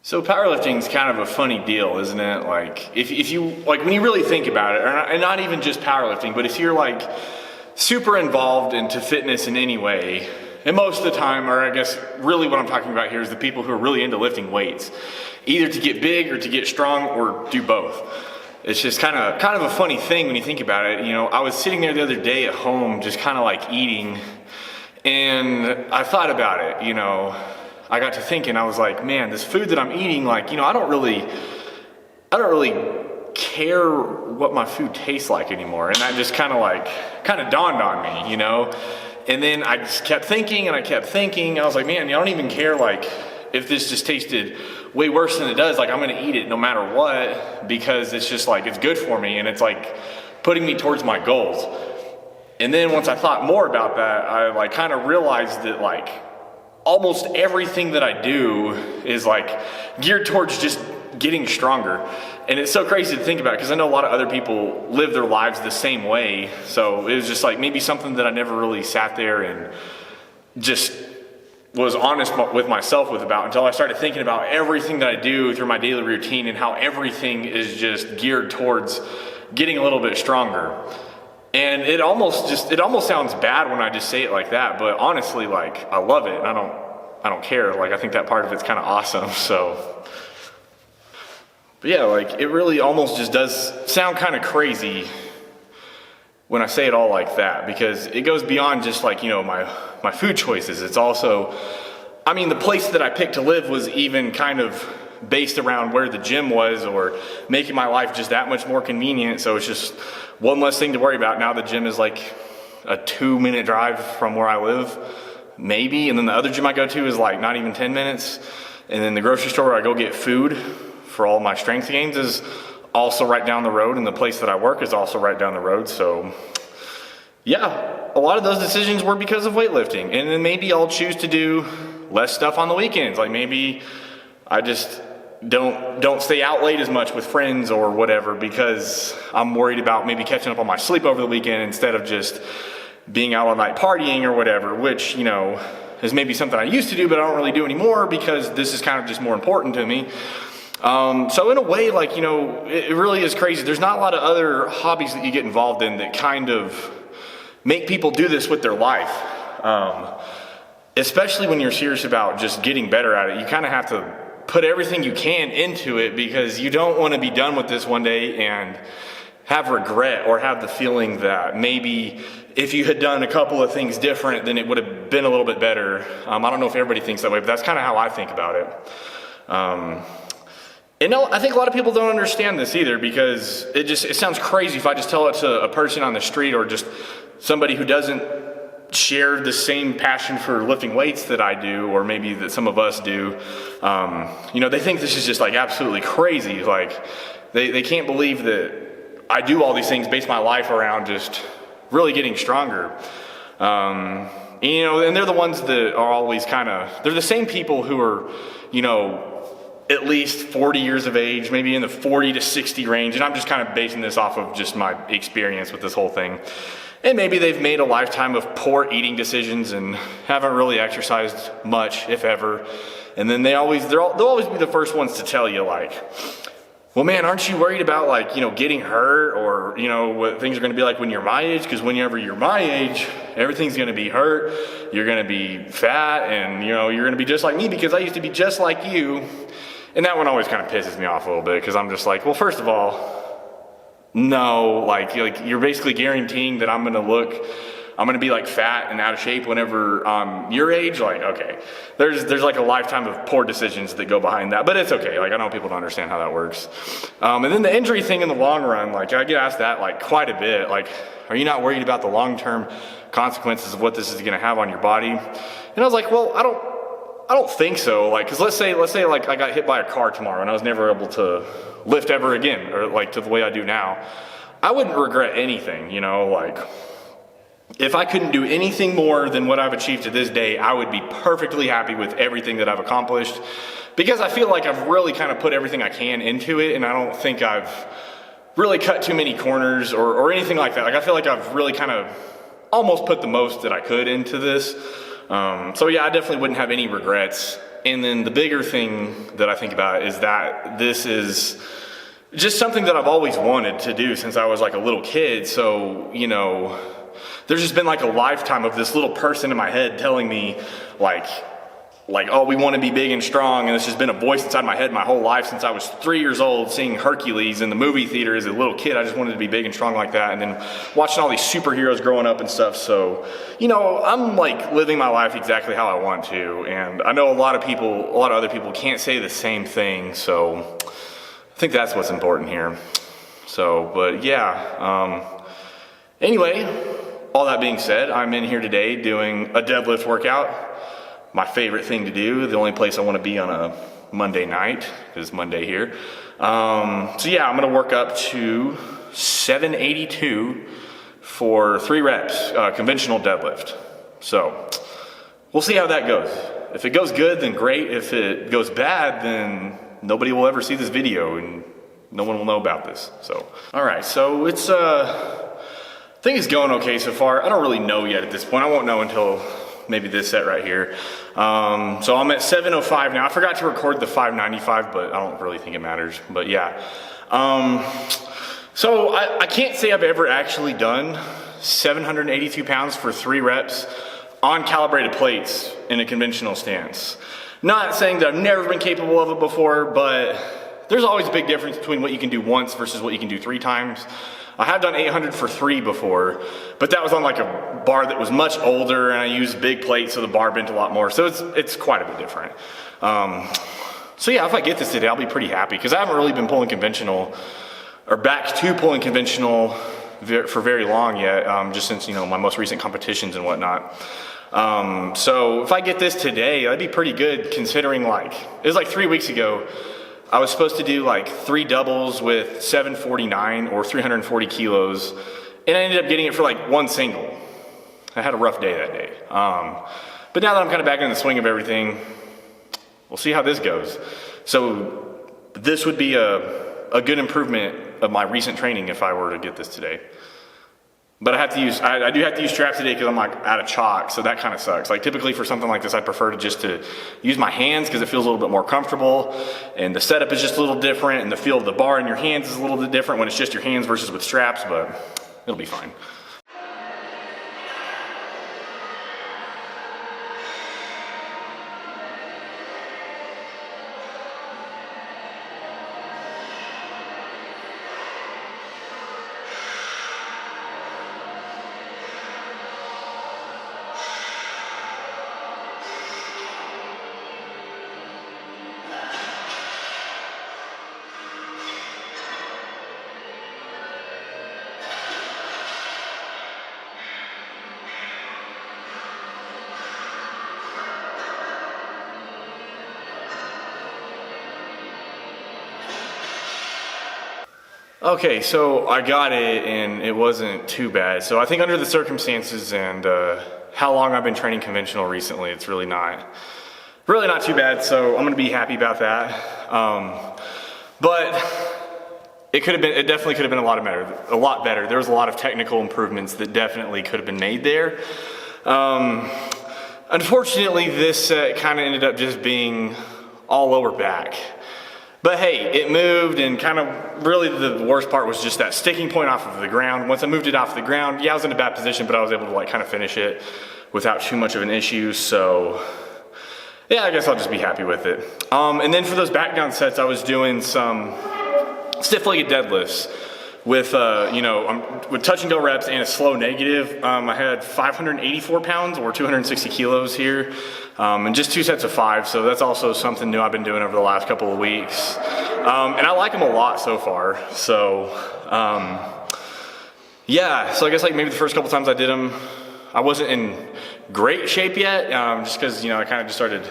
So powerlifting is kind of a funny deal, isn't it? Like if you like when you really think about it, and not even just powerlifting, but if you're like super involved into fitness in any way, and most of the time, or I guess really what I'm talking about here is the people who are really into lifting weights, either to get big or to get strong or do both. It's just kind of a funny thing when you think about it. You know, I was sitting there the other day at home, just kind of like eating, and I thought about it, you know. I got to thinking, I was like, man, this food that I'm eating, like, you know, I don't really care what my food tastes like anymore. And that just kind of dawned on me, you know? And then I just kept thinking and I kept thinking, I was like, man, I don't even care, like, if this just tasted way worse than it does, like, I'm gonna eat it no matter what, because it's just like, it's good for me, and it's like putting me towards my goals. And then once I thought more about that, I like kind of realized that like, almost everything that I do is like geared towards just getting stronger. And it's so crazy to think about, because I know a lot of other people live their lives the same way. So it was just like maybe something that I never really sat there and just was honest with myself about until I started thinking about everything that I do through my daily routine and how everything is just geared towards getting a little bit stronger. And it almost sounds bad when I just say it like that, but honestly, like, I love it, and I don't care. Like, I think that part of it's kind of awesome. So, but yeah, like, it really almost just does sound kind of crazy when I say it all like that, because it goes beyond just like, you know, my food choices. It's also, I mean, the place that I picked to live was even kind of based around where the gym was, or making my life just that much more convenient. So it's just one less thing to worry about. Now the gym is like a 2-minute drive from where I live, maybe. And then the other gym I go to is like not even 10 minutes. And then the grocery store where I go get food for all my strength gains is also right down the road. And the place that I work is also right down the road. So yeah, a lot of those decisions were because of weightlifting. And then maybe I'll choose to do less stuff on the weekends. Like maybe I just don't stay out late as much with friends or whatever, because I'm worried about maybe catching up on my sleep over the weekend instead of just being out all night partying or whatever, which, you know, is maybe something I used to do, but I don't really do anymore because this is kind of just more important to me. So in a way, like, you know, it really is crazy. There's not a lot of other hobbies that you get involved in that kind of make people do this with their life. Especially when you're serious about just getting better at it, you kind of have to put everything you can into it, because you don't want to be done with this one day and have regret, or have the feeling that maybe if you had done a couple of things different, then it would have been a little bit better. I don't know if everybody thinks that way, but that's kind of how I think about it. And no, I think a lot of people don't understand this either, because it sounds crazy if I just tell it to a person on the street, or just somebody who doesn't share the same passion for lifting weights that I do, or maybe that some of us do. You know, they think this is just like absolutely crazy. Like they can't believe that I do all these things, base my life around just really getting stronger. You know, and they're the ones that are always they're the same people who are, you know, at least 40 years of age, maybe in the 40 to 60 range. And I'm just kind of basing this off of just my experience with this whole thing. And maybe they've made a lifetime of poor eating decisions and haven't really exercised much, if ever. And then they'll always be the first ones to tell you, like, well, man, aren't you worried about, like, you know, getting hurt, or, you know, what things are going to be like when you're my age? Because whenever you're my age, everything's going to be hurt. You're going to be fat, and, you know, you're going to be just like me, because I used to be just like you. And that one always kind of pisses me off a little bit, because I'm just like, well, first of all, no, like you're basically guaranteeing that I'm gonna be like fat and out of shape whenever I'm your age. Like, okay, there's like a lifetime of poor decisions that go behind that, but it's okay. Like, I know people don't understand how that works. And then the injury thing in the long run, like I get asked that like quite a bit. Like, are you not worried about the long-term consequences of what this is gonna have on your body? And I was like, well, I don't think so. Like, cause let's say like I got hit by a car tomorrow and I was never able to lift ever again, or like to the way I do now. I wouldn't regret anything, you know, like if I couldn't do anything more than what I've achieved to this day, I would be perfectly happy with everything that I've accomplished, because I feel like I've really kind of put everything I can into it. And I don't think I've really cut too many corners or anything like that. Like, I feel like I've really kind of almost put the most that I could into this. So yeah, I definitely wouldn't have any regrets And then the bigger thing that I think about is that this is just something that I've always wanted to do since I was like a little kid. So, you know, there's just been like a lifetime of this little person in my head telling me like, oh, we want to be big and strong. And it's just been a voice inside my head my whole life since I was 3 years old, seeing Hercules in the movie theater as a little kid. I just wanted to be big and strong like that. And then watching all these superheroes growing up and stuff. So, you know, I'm like living my life exactly how I want to. And I know a lot of other people can't say the same thing. So I think that's what's important here. So, but yeah, anyway, all that being said, I'm in here today doing a deadlift workout. My favorite thing to do, the only place I want to be on a Monday night, is Monday here. So yeah, I'm gonna work up to 782 for 3 reps, conventional deadlift. So we'll see how that goes. If it goes good, then great. If it goes bad, then nobody will ever see this video and no one will know about this. So, all right, so it's, I think it's going okay so far. I don't really know yet at this point. I won't know until maybe this set right here. So I'm at 705 now. I forgot to record the 595, but I don't really think it matters. But yeah. So I can't say I've ever actually done 782 pounds for 3 reps on calibrated plates in a conventional stance. Not saying that I've never been capable of it before, but there's always a big difference between what you can do once versus what you can do 3 times. I have done 800 for 3 before, but that was on like a bar that was much older, and I used big plates, so the bar bent a lot more. So it's quite a bit different. So yeah, if I get this today, I'll be pretty happy, because I haven't really been pulling conventional, or back to pulling conventional for very long yet, just since, you know, my most recent competitions and whatnot. So if I get this today, that'd be pretty good, considering like, it was like 3 weeks ago, I was supposed to do like 3 doubles with 749 or 340 kilos, and I ended up getting it for like 1 single. I had a rough day that day. But now that I'm kind of back in the swing of everything, we'll see how this goes. So this would be a good improvement of my recent training if I were to get this today. But I do have to use straps today because I'm like out of chalk, so that kind of sucks. Like typically for something like this, I prefer to use my hands because it feels a little bit more comfortable, and the setup is just a little different, and the feel of the bar in your hands is a little bit different when it's just your hands versus with straps, but it'll be fine. Okay, so I got it and it wasn't too bad. So I think under the circumstances and how long I've been training conventional recently, it's really not too bad. So I'm gonna be happy about that. But it definitely could have been a lot better. There was a lot of technical improvements that definitely could have been made there. Unfortunately, this set kind of ended up just being all lower back. But hey, it moved, and kind of really the worst part was just that sticking point off of the ground. Once I moved it off the ground, yeah, I was in a bad position, but I was able to like kind of finish it without too much of an issue. So yeah, I guess I'll just be happy with it. And then for those back down sets, I was doing some stiff-legged deadlifts with, with touch and go reps and a slow negative. I had 584 pounds or 260 kilos here, and just 2 sets of 5. So that's also something new I've been doing over the last couple of weeks. And I like them a lot so far. So, yeah, so I guess like maybe the first couple times I did them, I wasn't in great shape yet, just because, I kind of just started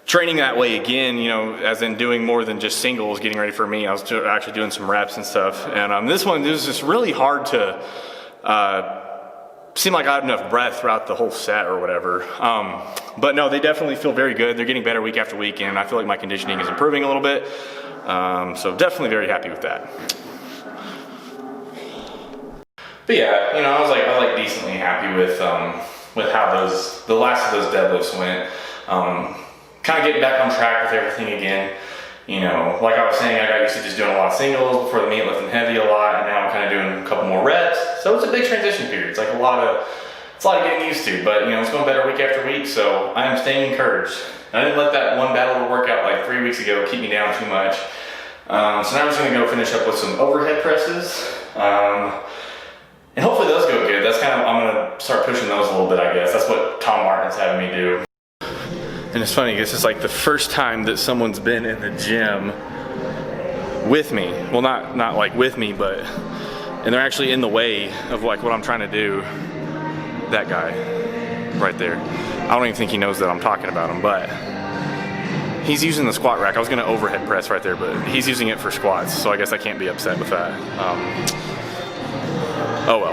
training that way again, as in doing more than just singles, getting ready for me. I was actually doing some reps and stuff. And this one, it was just really hard to seem like I had enough breath throughout the whole set or whatever. But no, they definitely feel very good. They're getting better week after week, and I feel like my conditioning is improving a little bit. So definitely very happy with that. But yeah, I was like decently happy with how the last of those deadlifts went. kind of getting back on track with everything again. You know, like I was saying, I got used to just doing a lot of singles before the meet, lifting heavy a lot, and now I'm kind of doing a couple more reps. So it's a big transition period. It's like it's a lot of getting used to, but you know, it's going better week after week, so I am staying encouraged. I didn't let that one bad little workout like 3 weeks ago keep me down too much. So now I'm just gonna go finish up with some overhead presses. And hopefully those go good. That's kind of, I'm gonna start pushing those a little bit, I guess. That's what Tom Martin's having me do. And it's funny, this is like the first time that someone's been in the gym with me. Well, not like with me, but, and they're actually in the way of like what I'm trying to do. That guy right there. I don't even think he knows that I'm talking about him, but he's using the squat rack. I was gonna overhead press right there, but he's using it for squats, so I guess I can't be upset with that. Oh well.